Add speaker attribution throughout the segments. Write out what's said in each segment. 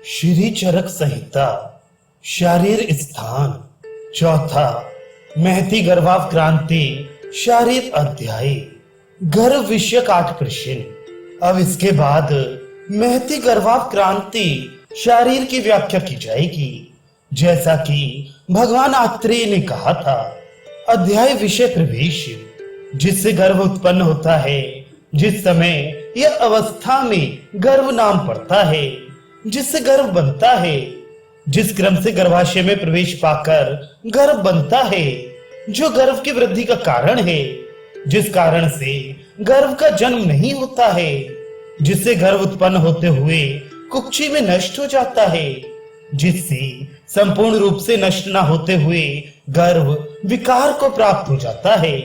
Speaker 1: श्री चरक संहिता शारीर स्थान चौथा महती गर्भावक्रांति शारीर अध्याय गर्भ विषयक 8 प्रश्न। अब इसके बाद महती गर्भावक्रांति शारीर की व्याख्या की जाएगी। जैसा कि भगवान आत्रेय ने कहा था, अध्याय विषय प्रवेश, जिससे गर्भ उत्पन्न होता है, जिस समय यह अवस्था में गर्भ नाम पड़ता है, जिससे गर्भ बनता है, जिस क्रम से गर्भाशय में प्रवेश पाकर गर्भ बनता है, जो गर्भ की वृद्धि का कारण है, जिस कारण से गर्भ का जन्म नहीं होता है, जिससे गर्भ उत्पन्न होते हुए कुक्षी में नष्ट हो जाता है, जिससे संपूर्ण रूप से नष्ट न होते हुए गर्भ विकार को प्राप्त हो जाता है।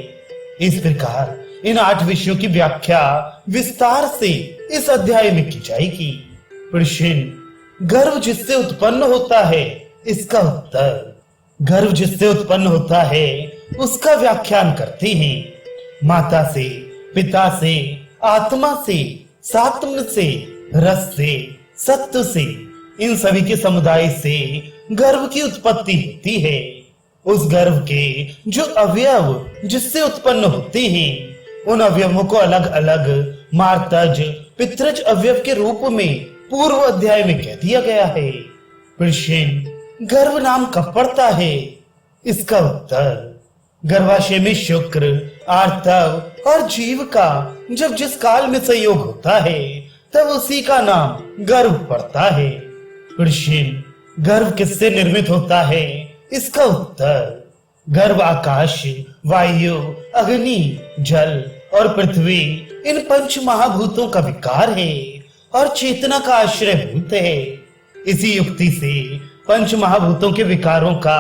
Speaker 1: इस प्रकार इन 8 विषयों की व्याख्या विस्तार से इस अध्याय में की जाएगी। प्रश्न, गर्भ जिससे उत्पन्न होता है, इसका उत्तर। गर्भ जिससे उत्पन्न होता है उसका व्याख्यान करते हैं। माता से, पिता से, आत्मा से, सात्म से, रस से, सत्व से, इन सभी के समुदाय से गर्भ की उत्पत्ति होती है। उस गर्भ के जो अवयव जिससे उत्पन्न होते हैं, उन अवयवों को अलग अलग मार्तज, पितृज अवयव के रूप में पूर्व अध्याय में कह दिया गया है। प्रश्न, गर्भ नाम कब पड़ता है? इसका उत्तर। गर्भाशय में शुक्र, आर्तव और जीव का जब जिस काल में संयोग होता है, तब उसी का नाम गर्भ पड़ता है। प्रश्न, गर्भ किससे निर्मित होता है? इसका उत्तर। गर्भ आकाश, वायु, अग्नि, जल और पृथ्वी, इन 5 महाभूतों का विकार है और चेतना का आश्रयभूत है। इसी युक्ति से 5 महाभूतों के विकारों का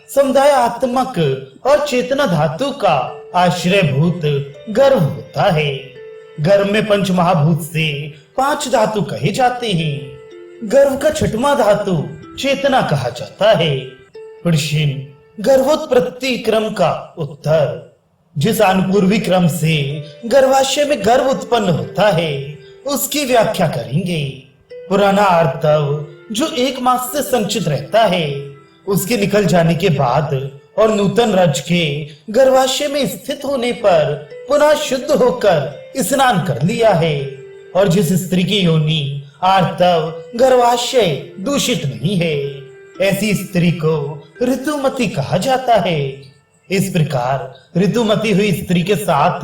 Speaker 1: समुदाय आत्मक और चेतना धातु का आश्रयभूत गर्भ होता है। गर्भ में 5 महाभूत से 5 धातु कहे जाते हैं। गर्भ का 6वां धातु चेतना कहा जाता है। प्रश्न, गर्भोत्पत्ति क्रम का उत्तर। जिस अनुपूर्वी क्रम से गर्भाशय में गर्भ उत्पन्न होता है, उसकी व्याख्या करेंगे। पुराना आर्तव जो 1 मास से संचित रहता है, उसके निकल जाने के बाद और नूतन रज के गर्भाशय में स्थित होने पर पुनः शुद्ध होकर स्नान कर लिया है। और जिस स्त्री की योनि, आर्तव, गर्भाशय दूषित नहीं है, ऐसी स्त्री को ऋतुमती कहा जाता है। इस प्रकार ऋतुमती हुई स्त्री के साथ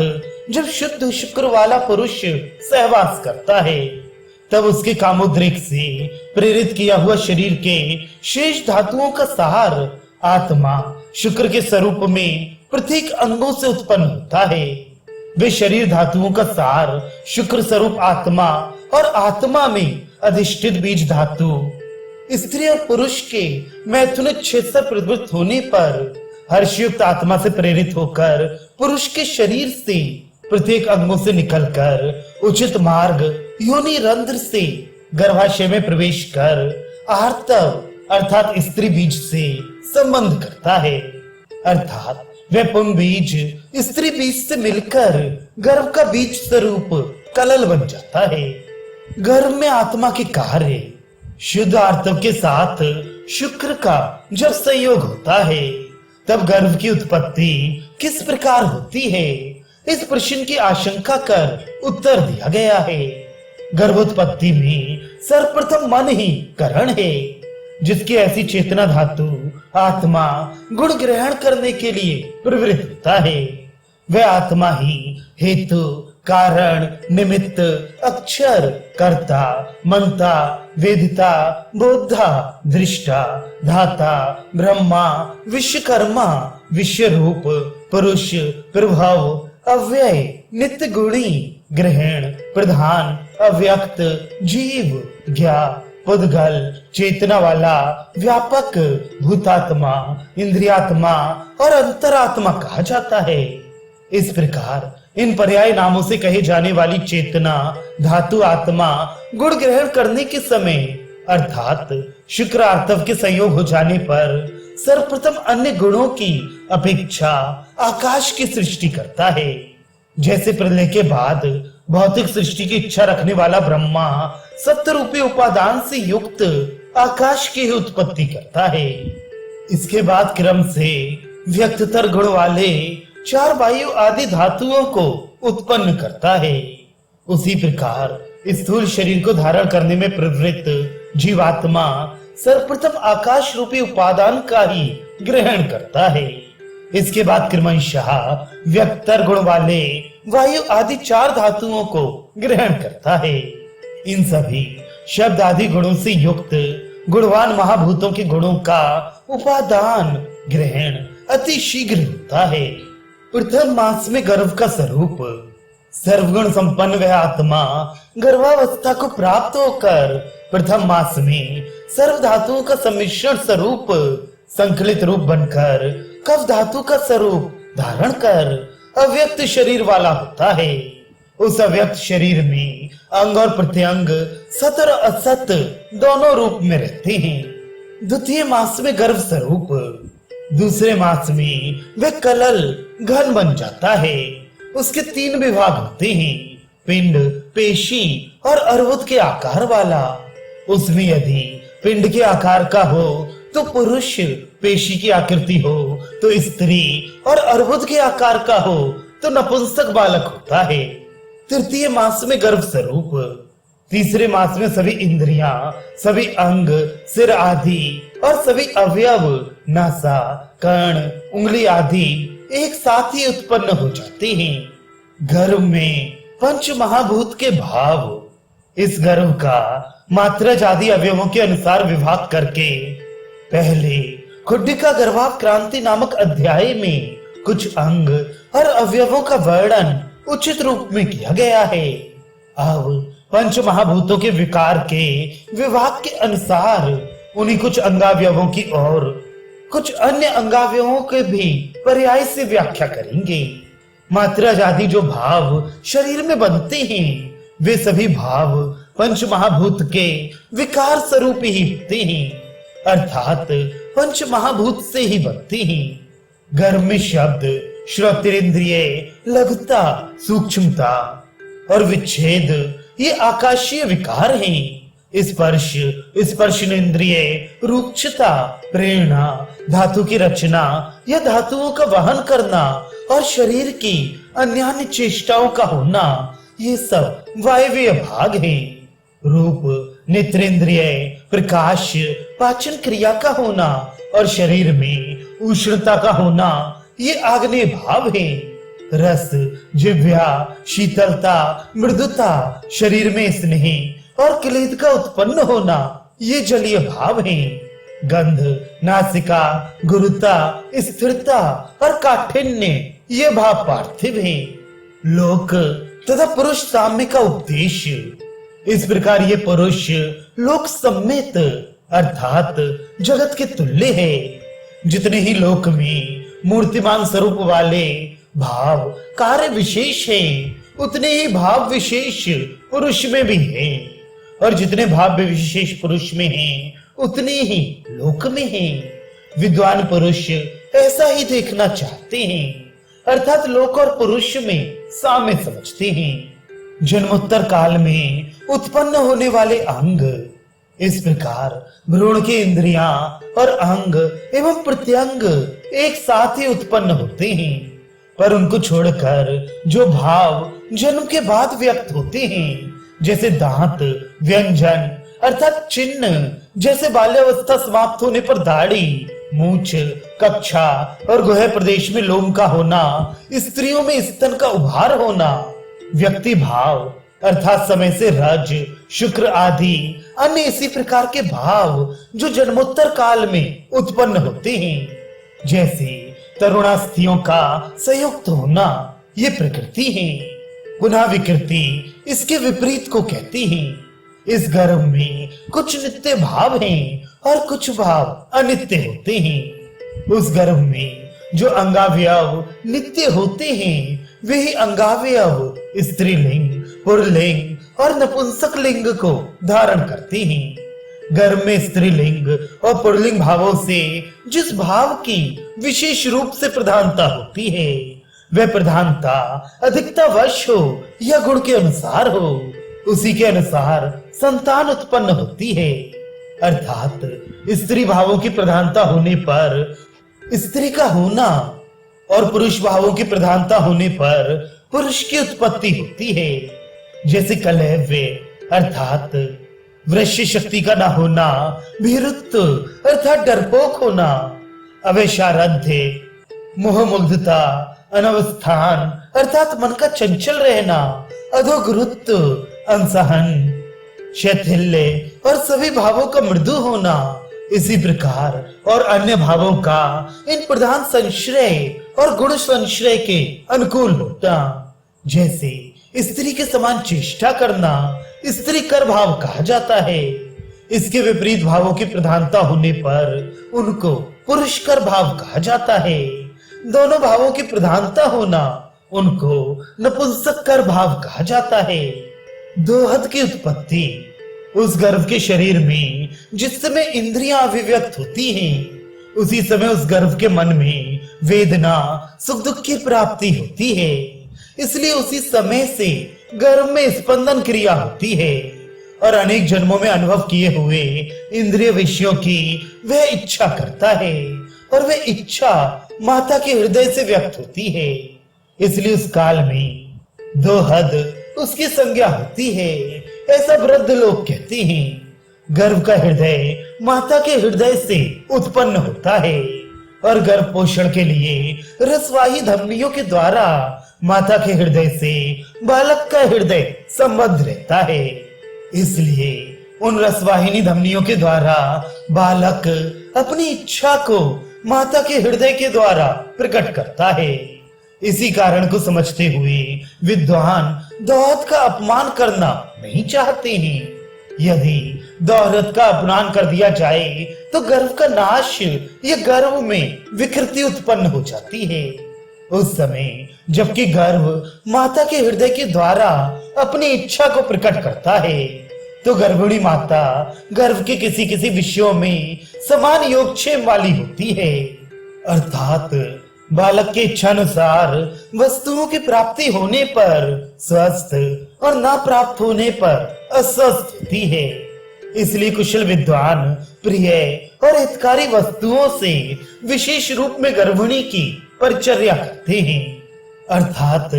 Speaker 1: जब शुद्ध शुक्र वाला पुरुष सहवास करता है, तब उसके कामोद्रेक से प्रेरित किया हुआ शरीर के शेष धातुओं का सार आत्मा शुक्र के स्वरूप में प्रत्येक अंगों से उत्पन्न होता है। वे शरीर धातुओं का सार शुक्र स्वरूप आत्मा और आत्मा में अधिष्ठित बीज धातु स्त्री और पुरुष के मैथुनिक क्षेत्र से प्रवृत्त होने पर हर्षयुक्त आत्मा से प्रेरित होकर पुरुष के शरीर से प्रत्येक अंगों से निकलकर उचित मार्ग योनि रंध्र से गर्भाशय में प्रवेश कर आर्तव अर्थात स्त्री बीज से संबंध करता है। अर्थात वह पुंग बीज स्त्री बीज से मिलकर गर्भ का बीज स्वरूप कलल बन जाता है। गर्भ में आत्मा के कार्य। शुद्ध आर्तव के साथ शुक्र का जब संयोग होता है, तब गर्भ की उत्पत्ति किस प्रकार होती है, इस प्रश्न की आशंका कर उत्तर दिया गया है। गर्भोत्पत्ति में सर्वप्रथम मन ही कारण है, जिसकी ऐसी चेतना धातु आत्मा गुण ग्रहण करने के लिए प्रवृत्त होता है। वह आत्मा ही हेतु, कारण, निमित्त, अक्षर, कर्ता, मंता, वेदिता, बोधा, दृष्टा, धाता, ब्रह्मा, विश्वकर्मा, विश्वरूप, पुरुष, प्रभाव, अव्यय, नित्य गुणी, ग्रहण, प्रधान, अव्यक्त, जीव, ज्ञा, पुद्गल, चेतना वाला, व्यापक, भूतात्मा, इंद्रियात्मा और अंतरात्मा कहा जाता है। इस प्रकार इन पर्याय नामों से कहे जाने वाली चेतना धातु आत्मा गुण ग्रहण करने के समय अर्थात शुक्र आर्तव के संयोग हो जाने पर सर्वप्रथम अन्य गुणों की अपेक्षा आकाश की सृष्टि करता है। जैसे प्रलय के बाद भौतिक सृष्टि की इच्छा रखने वाला ब्रह्मा सत्य रूपी उपादान से युक्त आकाश की ही उत्पत्ति करता है। इसके बाद क्रम से व्यक्ततर गुण वाले 4 वायु आदि धातुओं को उत्पन्न करता है। उसी प्रकार स्थूल शरीर को धारण करने में प्रवृत्त जीवात्मा सर्वप्रथम आकाश रूपी उपादान का ही ग्रहण करता है। इसके बाद क्रमशः व्यक्तर गुण वाले वायु आदि 4 धातुओं को ग्रहण करता है। इन सभी शब्द आदि गुणों से युक्त गुणवान महाभूतों के गुणों का उपादान ग्रहण अति शीघ्र होता है। प्रथम मास में गर्भ का स्वरूप सर्वगुण संपन्न वह आत्मा गर्भावस्था को प्राप्त होकर प्रथम मास में सर्व धातुओं का सम्मिश्रण स्वरूप संकलित रूप बनकर कफ धातु का स्वरूप धारण कर अव्यक्त शरीर वाला होता है। उस अव्यक्त शरीर में अंग और प्रत्यंग सत और असत दोनों रूप में रहते हैं। द्वितीय मास में गर्भ स्वरूप, दूसरे मास में वह कलल घन बन जाता है। उसके 3 विभाग होते हैं, पिंड, पेशी और अर्बुद के आकार वाला। उसमें यदि पिंड के आकार का हो तो पुरुष, पेशी की आकृति हो तो स्त्री और अर्बुद के आकार का हो तो नपुंसक बालक होता है। तृतीय मास में गर्भ स्वरूप, तीसरे मास में सभी इंद्रियां, सभी अंग, सिर आदि और सभी अवयव, नासा, कर्ण, उंगली आदि एक साथ ही उत्पन्न हो जाते हैं। गर्भ में पंच महाभूत के भाव, इस गर्भ का मात्रज आदि अवयवों के अनुसार विभाग करके पहले खुड्डिका गर्भाक्रांति नामक अध्याय में कुछ अंग और अवयवों का वर्णन उचित रूप में किया गया है। अब पंच महाभूतों के विकार के विभाग के अनुसार उन्हीं कुछ अंगावयवों की और कुछ अन्य अंगावयवों के भी पर्याय से व्याख्या करेंगे। मात्रज आदि जो भाव शरीर में बनते हैं वे सभी भाव पंच महाभूत के विकार स्वरूप ही होते हैं, अर्थात पंच महाभूत से ही बनते हैं। गर्भ में शब्द, श्रोत्रेंद्रिय, लघुता, सूक्ष्मता और विच्छेद ये आकाशीय विकार हैं। स्पर्श, स्पर्शनेंद्रिय, रूक्षता, प्रेरणा, धातु की रचना या धातुओं का वहन करना और शरीर की अन्य चेष्टाओं का होना ये सब वायवीय भाग हैं। रूप, नेत्रेंद्रिय, प्रकाश, पाचन क्रिया का होना और शरीर में उष्णता का होना ये आग्नेय भाव है। रस, जिह्वा, शीतलता, मृदुता, शरीर में स्नेह और क्लेद का उत्पन्न होना ये जलीय भाव हैं। गंध, नासिका, गुरुता, स्थिरता और काठिन्य ये भाव पार्थिव हैं। लोक तथा पुरुष साम्य का उपदेश, इस प्रकार ये पुरुष लोक सम्मित अर्थात जगत के तुल्य है। जितने ही लोक में मूर्तिमान स्वरूप वाले भाव कार्य विशेष हैं, उतने ही भाव विशेष पुरुष में भी हैं, और जितने भाव विशेष पुरुष में हैं, उतने ही लोक में हैं। विद्वान पुरुष ऐसा ही देखना चाहते हैं, अर्थात लोक और पुरुष में साम्य समझते हैं। जन्मोत्तर काल में उत्पन्न होने वाले अंग, इस प्रकार भ्रूण के इंद्रियां और अंग एवं प्रत्यंग एक साथ ही उत्पन्न होते हैं, पर उनको छोड़कर जो भाव जन्म के बाद व्यक्त होते हैं, जैसे दांत, व्यंजन अर्थात चिन्ह, जैसे बाल्यावस्था समाप्त होने पर दाढ़ी, मूछ, कक्षा और गुह प्रदेश में लोम का होना, स्त्रियों में स्तन का उभार होना, व्यक्ति भाव अर्थात समय से रज, शुक्र आदि अन्य इसी प्रकार के भाव जो जन्मोत्तर काल में उत्पन्न होते हैं, जैसे तरुणास्थियों का संयुक्त होना, ये प्रकृति है। पुनः विकृति इसके विपरीत को कहती है। इस गर्भ में कुछ नित्य भाव हैं और कुछ भाव अनित्य होते हैं। उस गर्भ में जो अंगावयव नित्य होते हैं वे ही अंगावयव स्त्रीलिंग, पुल्लिंग और नपुंसक लिंग को धारण करते हैं। गर्भ में स्त्रीलिंग और पुल्लिंग भावों से जिस भाव की विशेष रूप से प्रधानता होती है, वह प्रधानता अधिकता वश हो या गुण के अनुसार हो, उसी के अनुसार संतान उत्पन्न होती है। अर्थात स्त्री भावों की प्रधानता होने पर स्त्री का होना और पुरुष भावों की प्रधानता होने पर पुरुष की उत्पत्ति होती है। जैसे कलहव्य अर्थात वृश्य शक्ति का न होना, भीरुत्व अर्थात डरपोक होना, अवैशारध्य मोहमुग्धता, अनवस्थान अर्थात मन का चंचल रहना, अधोगुरुत्व अनसहन, शैथिल्य और सभी भावों का मृदु होना, इसी प्रकार और अन्य भावों का इन प्रधान संश्रय और गुण संश्रय के अनुकूल होना। जैसे स्त्री के समान चेष्टा करना स्त्री कर भाव कहा जाता है। इसके विपरीत भावों की प्रधानता होने पर उनको पुरुष कर भाव कहा जाता है। दोनों भावों की प्रधानता होना उनको नपुंसक कर भाव कहा जाता है। दोहद की उत्पत्ति उस गर्भ के शरीर में जिस समय इंद्रियां अभिव्यक्त होती हैं, उसी समय उस गर्भ के मन में वेदना सुख दुख की प्राप्ति होती है। इसलिए उसी समय से गर्भ में स्पंदन क्रिया होती है और अनेक जन्मों में अनुभव किए हुए इंद्रिय विषयों की वह इच्छा करता है और वह इच्छा माता के हृदय से व्यक्त होती है। इसलिए उस काल में दोहद उसकी संज्ञा होती है। ऐसा वृद्ध लोग कहते हैं। गर्भ का हृदय माता के हृदय से उत्पन्न होता है और गर्भ पोषण के लिए रसवाही धमनियों के द्वारा माता के हृदय से बालक का हृदय संबद्ध रहता है। इसलिए उन रसवाहिनी धमनियों के द्वारा बालक अपनी इच्छा को माता के हृदय के द्वारा प्रकट करता है। इसी कारण को समझते हुए विद्वान दोहद का अपमान करना नहीं चाहते हैं। यदि दोहरत का अपमान कर दिया जाए तो गर्भ का नाश या गर्भ में विकृति उत्पन्न हो जाती है। उस समय जबकि गर्भ माता के हृदय के द्वारा अपनी इच्छा को प्रकट करता है, तो गर्भिणी माता गर्भ के किसी किसी विषयों में समान योगक्षेम वाली होती है। अर्थात बालक के इच्छानुसार वस्तुओं की प्राप्ति होने पर स्वस्थ और ना प्राप्त होने पर अस्वस्थ होती है। इसलिए कुशल विद्वान प्रिय और हितकारी वस्तुओं से विशेष रूप में गर्भिणी की परिचर्या करते हैं। अर्थात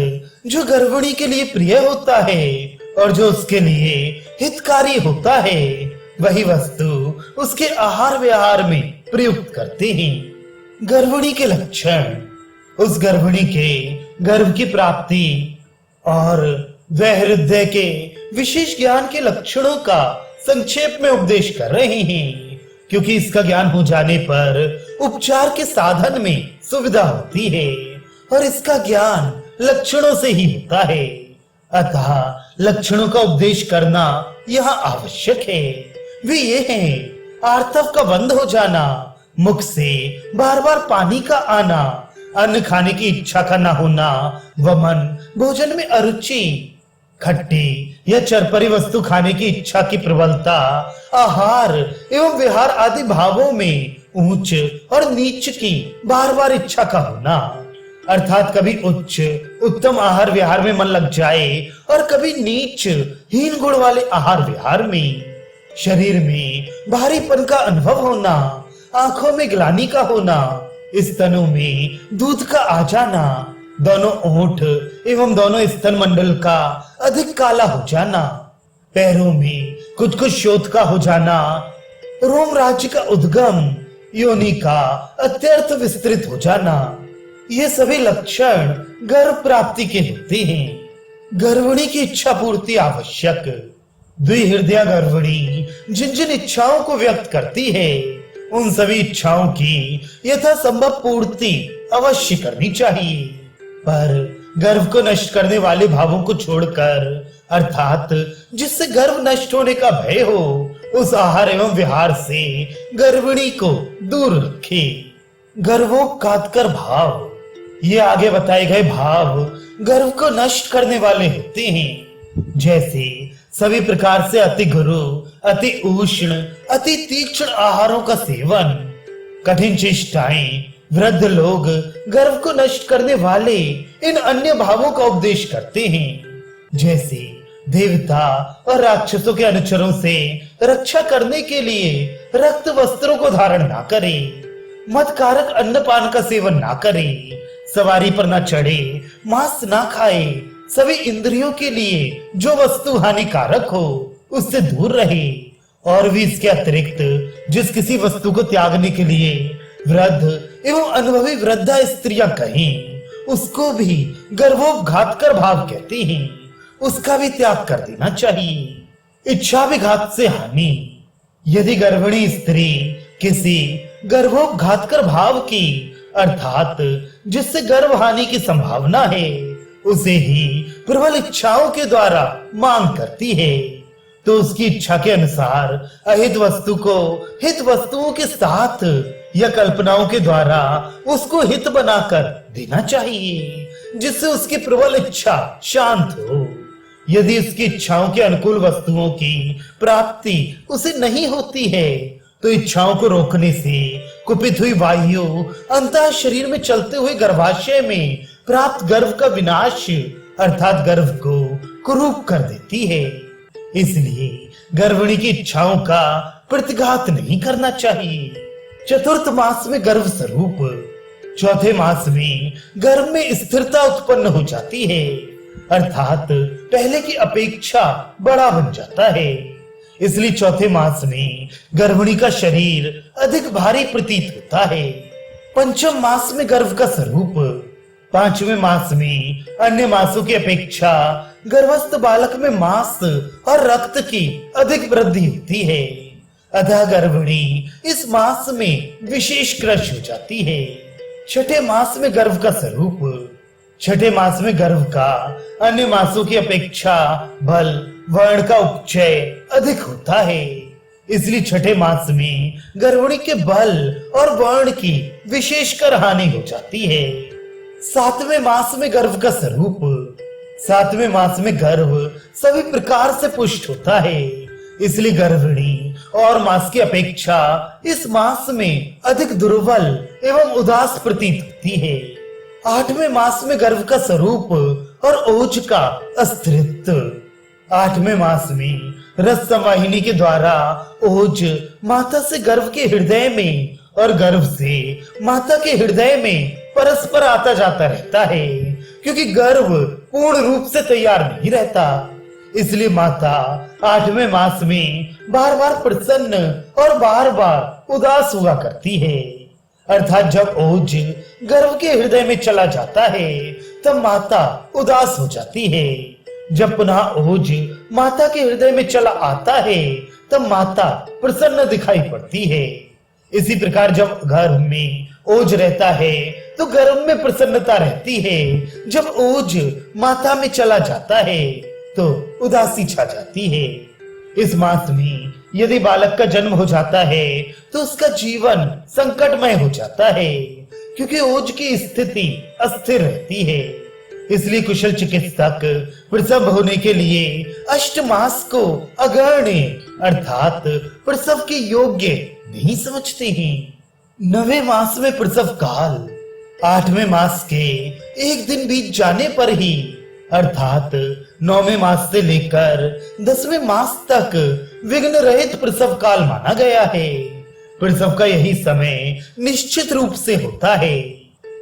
Speaker 1: जो गर्भिणी के लिए प्रिय होता है और जो उसके लिए हितकारी होता है, वही वस्तु उसके आहार विहार में प्रयुक्त करते हैं। गर्भिणी के लक्षण उस गर्भिणी के गर्भ की प्राप्ति और वह हृदय के विशेष ज्ञान के लक्षणों का संक्षेप में उपदेश कर रहे हैं, क्योंकि इसका ज्ञान हो जाने पर उपचार के साधन में सुविधा होती है और इसका ज्ञान लक्षणों से ही होता है। अतः लक्षणों का उपदेश करना यहाँ आवश्यक है। वे ये हैं आर्तव का बंद हो जाना, मुख से बार बार पानी का आना, अन्न खाने की इच्छा का न होना, वमन भोजन में अरुचि, खट्टी या चरपरी वस्तु खाने की इच्छा की प्रबलता, आहार एवं विहार आदि भावों में ऊंच और नीच की बार बार इच्छा का होना। अर्थात कभी उच्च उत्तम आहार विहार में मन लग जाए और कभी नीच हीन गुण वाले आहार विहार में। शरीर में भारीपन का अनुभव होना, आंखों में ग्लानि का होना, स्तनों में दूध का आ जाना, दोनों ओंठ एवं दोनों स्तन मंडल का अधिक काला हो जाना, पैरों में कुछ कुछ शोथ का हो जाना, रोम राज्य का उद्गम, योनि का अत्यर्थ विस्तृत हो जाना, ये सभी लक्षण गर्भ प्राप्ति के होते हैं। गर्भिणी की इच्छा पूर्ति आवश्यक। द्विहृदया गर्भिणी जिन जिन इच्छाओं को व्यक्त करती है, उन सभी इच्छाओं की यथासंभव पूर्ति अवश्य करनी चाहिए। पर गर्भ को नष्ट करने वाले भावों को छोड़कर, अर्थात जिससे गर्भ नष्ट होने का भय हो, उस आहार एवं विहार से गर्भिणी को दूर रखे। गर्भोत्कातर भाव, ये आगे बताए गए भाव गर्भ को नष्ट करने वाले होते हैं। जैसे सभी प्रकार से अति गुरु, अति उष्ण, अति तीक्ष्ण आहारों का सेवन, कठिन चेष्टाएं, वृद्ध लोग गर्भ को नष्ट करने वाले इन अन्य भावों का उपदेश करते हैं। जैसे देवता और राक्षसों के अनुचरों से रक्षा करने के लिए रक्त वस्त्रों को धारण ना करे, मदकारक अन्नपान का सेवन ना करे, सवारी पर ना चढ़े, मांस ना खाए, सभी इंद्रियों के लिए जो वस्तु हानिकारक हो उससे दूर रहे, और भी इसके अतिरिक्त जिस किसी वस्तु को त्यागने के लिए वृद्ध एवं अनुभवी वृद्धा स्त्रियां कहें उसको भी गर्भोपघात कर भाव कहते हैं, उसका भी त्याग कर देना चाहिए। इच्छा विघात से हानि, यदि गर्भिणी स्त्री किसी गर्भोपघात कर भाव की अर्थात जिससे गर्भ हानि की संभावना है उसे ही प्रबल इच्छाओं के द्वारा मांग करती है, तो उसकी इच्छा के अनुसार अहित वस्तु को हित वस्तुओं के साथ या कल्पनाओं के द्वारा उसको हित बनाकर देना चाहिए, जिससे उसकी प्रबल इच्छा शांत हो। यदि उसकी इच्छाओं के अनुकूल वस्तुओं की प्राप्ति उसे नहीं होती है तो इच्छाओं को रोकने से कुपित हुई वायु अंतः शरीर में चलते हुए गर्भाशय में प्राप्त गर्भ का विनाश अर्थात गर्भ को कुरूप कर देती है। इसलिए गर्भिणी की इच्छाओं का प्रतिघात नहीं करना चाहिए। चतुर्थ मास में गर्भ स्वरूप, चौथे मास में गर्भ में स्थिरता उत्पन्न हो जाती है अर्थात पहले की अपेक्षा बड़ा बन जाता है। इसलिए चौथे मास में गर्भिणी का शरीर अधिक भारी प्रतीत होता है। पंचम मास में गर्भ का स्वरूप, पांचवें मास में अन्य मासों की अपेक्षा गर्भस्थ बालक में मांस और रक्त की अधिक वृद्धि होती है, अतः गर्भिणी इस मास में विशेष क्रश हो जाती है। छठे मास में गर्भ का स्वरूप, छठे मास में गर्भ का अन्य मासों की अपेक्षा बल वर्ण का उपचय अधिक होता है, इसलिए छठे मास में गर्भिणी के बल और वर्ण की विशेषकर हानि हो जाती है। सातवें मास में गर्भ का स्वरूप, सातवें मास में गर्भ सभी प्रकार से पुष्ट होता है, इसलिए गर्भिणी और मास की अपेक्षा इस मास में अधिक दुर्बल एवं उदास प्रतीत होती है। आठवें मास में गर्भ का स्वरूप और ओज का अस्तित्व, आठवें मास में रस संवाहिनी के द्वारा ओज माता से गर्भ के हृदय में और गर्भ से माता के हृदय में परस्पर आता जाता रहता है, क्योंकि गर्भ पूर्ण रूप से तैयार नहीं रहता। इसलिए माता आठवें मास में बार बार प्रसन्न और बार बार उदास हुआ करती है, अर्थात जब ओज गर्भ के हृदय में चला जाता है तब माता उदास हो जाती है, जब पुनः ओज माता के हृदय में चला आता है तब माता प्रसन्न दिखाई पड़ती है। इसी प्रकार जब गर्भ में ओज रहता है तो गर्भ में प्रसन्नता रहती है, जब ओज माता में चला जाता है तो उदासी छा जाती है। इस मास में यदि बालक का जन्म हो जाता है तो उसका जीवन संकटमय हो जाता है, क्योंकि ओज की स्थिति अस्थिर रहती है। इसलिए कुशल चिकित्सक प्रसव होने के लिए 8 मास को अगण्य अर्थात प्रसव के योग्य नहीं समझते हैं। 9वें मास में प्रसव काल, 8वें मास के एक दिन बीत जाने पर ही अर्थात 9वें मास से लेकर 10वें मास तक विघ्न रहित प्रसव काल माना गया है। प्रसव का यही समय निश्चित रूप से होता है।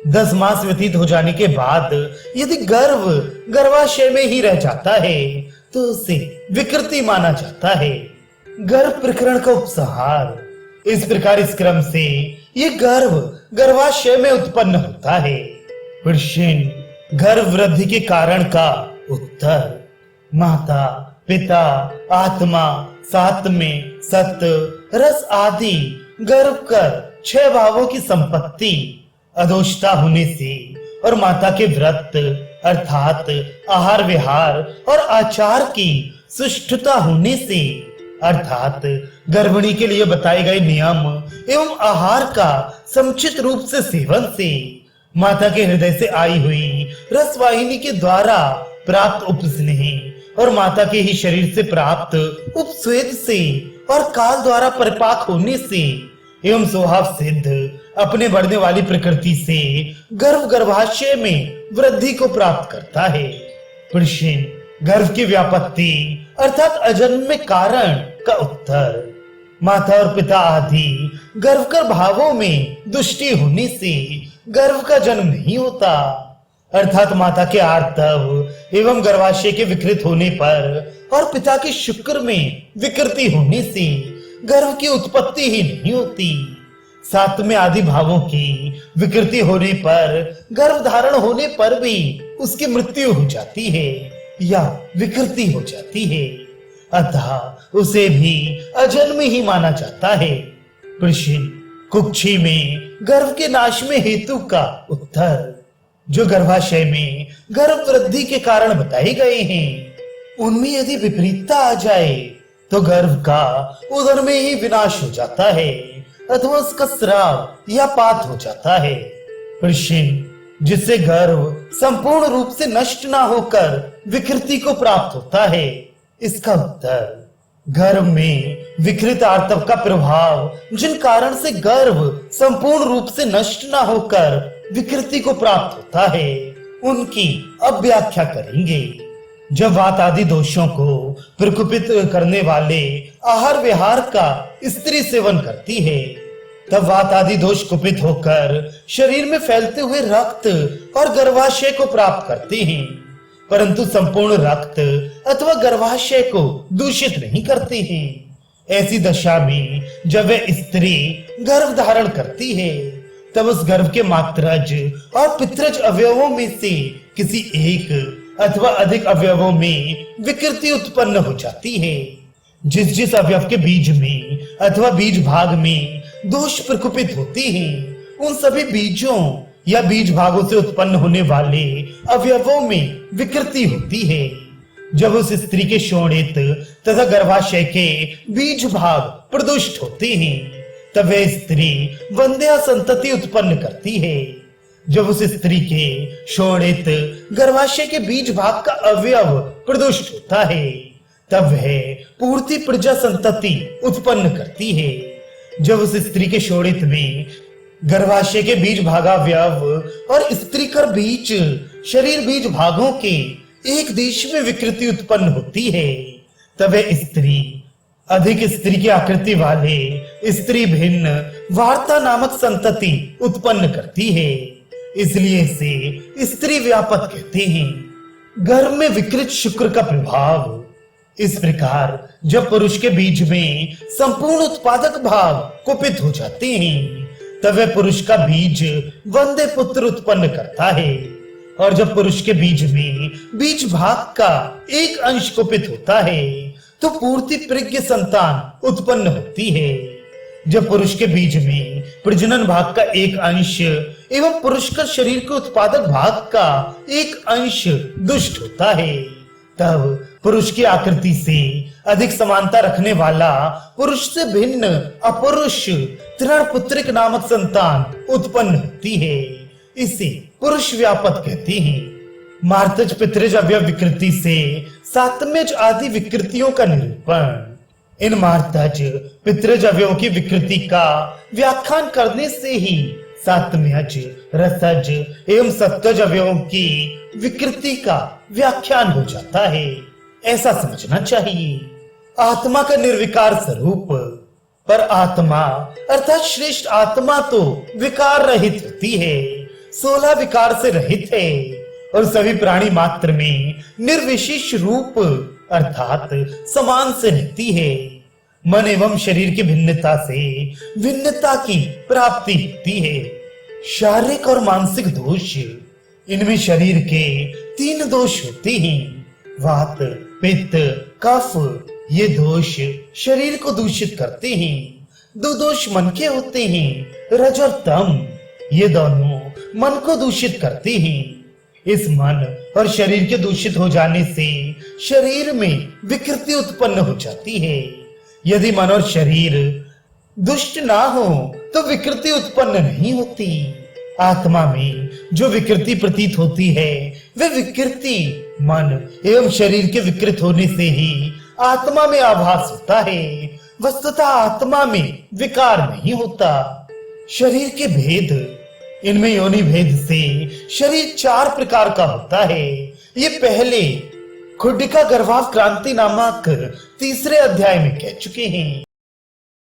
Speaker 1: 10 मास व्यतीत हो जाने के बाद यदि गर्भ गर्भाशय में ही रह जाता है तो उसे विकृति माना जाता है। गर्भ प्रकरण का उपसंहार, इस प्रकार इस क्रम से ये गर्भ गर्भाशय में उत्पन्न होता है। प्रश्न, गर्भ वृद्धि के कारण का उत्तर। माता, पिता, आत्मा, सात में सत, रस आदि गर्भ कर 6 भावों की संपत्ति अदोषता होने से और माता के व्रत अर्थात आहार विहार और आचार की सुष्ठुता होने से अर्थात गर्भिणी के लिए बताए गए नियम एवं आहार का समुचित रूप से सेवन से माता के हृदय से आई हुई रसवाहिनी के द्वारा प्राप्त उपस्नेह और माता के ही शरीर से प्राप्त उपस्वेद से और काल द्वारा परिपाक होने से एवं स्वभाव सिद्ध अपने बढ़ने वाली प्रकृति से गर्भ गर्भाशय में वृद्धि को प्राप्त करता है। प्रश्न, गर्भ की व्यापत्ति अर्थात अजन्म में कारण का उत्तर। माता और पिता आदि गर्भकर भावों में दुष्टि होने से गर्भ का जन्म नहीं होता, अर्थात माता के आर्तव एवं गर्भाशय के विकृत होने पर और पिता के शुक्र में विकृति होने से गर्भ की उत्पत्ति ही नहीं होती। सातवें आदि भावों की विकृति होने पर गर्भ धारण होने पर भी उसकी मृत्यु हो जाती है या विकृति हो जाती है, अतः उसे भी अजन्म ही माना जाता है। प्रश्न, कुक्षी में गर्भ के नाश में हेतु का उत्तर। जो गर्भाशय में गर्भ वृद्धि के कारण बताए गए हैं, उनमें यदि विपरीतता आ जाए तो गर्भ का उदर में ही विनाश हो जाता है अथवा उसका स्राव या पात हो जाता है। प्रश्न, जिससे गर्भ संपूर्ण रूप से नष्ट ना होकर विकृति को प्राप्त होता है, इसका उत्तर। गर्भ में विकृत आर्तव का प्रभाव जिन कारण से गर्भ संपूर्ण रूप से नष्ट ना होकर विकृति को प्राप्त होता है, उनकी अब व्याख्या करेंगे। जब वात आदि दोषों को प्रकोपित करने वाले आहार विहार का स्त्री सेवन करती है, तब वात आदि दोष कुपित होकर शरीर में फैलते हुए रक्त और गर्भाशय को प्राप्त करते हैं, परंतु संपूर्ण रक्त अथवा गर्भाशय को दूषित नहीं करते हैं। ऐसी दशा में जब वह स्त्री गर्भ धारण करती है, तब उस गर्भ के मात्रज और पित्रज अवयवों में से किसी एक अथवा अधिक अवयवों में विकृति उत्पन्न हो जाती है। जिस जिस अवयव के बीज में अथवा बीज भाग में दोष प्रकोपित होते हैं, उन सभी बीजों या बीज भागों से उत्पन्न होने वाले अवयवों में विकृति होती है। जब उस स्त्री के शोणित तथा गर्भाशय के बीज भाग प्रदुष्ट होते हैं, तब वह स्त्री वंध्या संतति उत्पन्न करती है। जब उस स्त्री के शोणित गर्भाशय के बीज भाग का अवयव प्रदुष्ट होता है, तब वह पूर्ति प्रजा संतति उत्पन्न करती है। जब उस स्त्री के शोणित में गर्भाशय के बीज भागावयव और स्त्री कर बीज शरीर बीज भागों के एक देश में विकृति उत्पन्न होती है, तब वह स्त्री अधिक स्त्री की आकृति वाले स्त्री भिन्न वार्ता नामक संतति उत्पन्न करती है। इसलिए इसे स्त्री व्यापक कहते हैं। गर्भ में विकृत शुक्र का प्रभाव। इस प्रकार जब पुरुष के बीज में संपूर्ण उत्पादक भाव कुपित हो जाते हैं, तब वह पुरुष का बीज वंदे पुत्र उत्पन्न करता है। और जब पुरुष के बीज में बीज भाग का एक अंश कुपित होता है, तो पूर्ति प्रज्ञ संतान उत्पन्न होती है। जब पुरुष के बीज में प्रजनन भाग का एक अंश एवं पुरुष का शरीर के उत्पादक भाग का एक अंश दुष्ट होता है, तब पुरुष की आकृति से अधिक समानता रखने वाला पुरुष से भिन्न अपरुष तृणपुत्रिक नामक संतान उत्पन्न होती है। इसे पुरुष व्यापक कहते हैं। मार्तज पितृज अवयव विकृति से सातमेज आदि विकृतियों का निरूपण। इन मार्तज पितृज अवयवों की विकृति का व्याख्यान करने से ही सातम्यज रसज एवं सत्वज अवयवों की विकृति का व्याख्यान हो जाता है, ऐसा समझना चाहिए। आत्मा का निर्विकार स्वरूप। पर आत्मा अर्थात श्रेष्ठ आत्मा तो विकार रहित होती है, 16 विकार से रहित है और सभी प्राणी मात्र में निर्विशेष रूप अर्थात समान से रहती है। मन एवं शरीर की भिन्नता से भिन्नता की प्राप्ति होती है। शारीरिक और मानसिक दोष। इनमें शरीर के 3 दोष होते हैं, वात पित्त कफ। ये दोष शरीर को दूषित करते हैं। 2 दोष मन के होते हैं, रज और तम। ये दोनों मन को दूषित करते हैं। इस मन और शरीर के दूषित हो जाने से शरीर में विकृति उत्पन्न हो जाती है। यदि मन और शरीर दुष्ट ना हो तो विकृति उत्पन्न नहीं होती। आत्मा में जो विकृति प्रतीत होती है, वह विकृति मन एवं शरीर के विकृत होने से ही आत्मा में आभास होता है। वस्तुतः आत्मा में विकार नहीं होता। शरीर के भेद। इनमें योनि भेद से शरीर 4 प्रकार का होता है। ये पहले खुड्डिका गर्भाव क्रांति नामक तीसरे अध्याय में कह चुके हैं।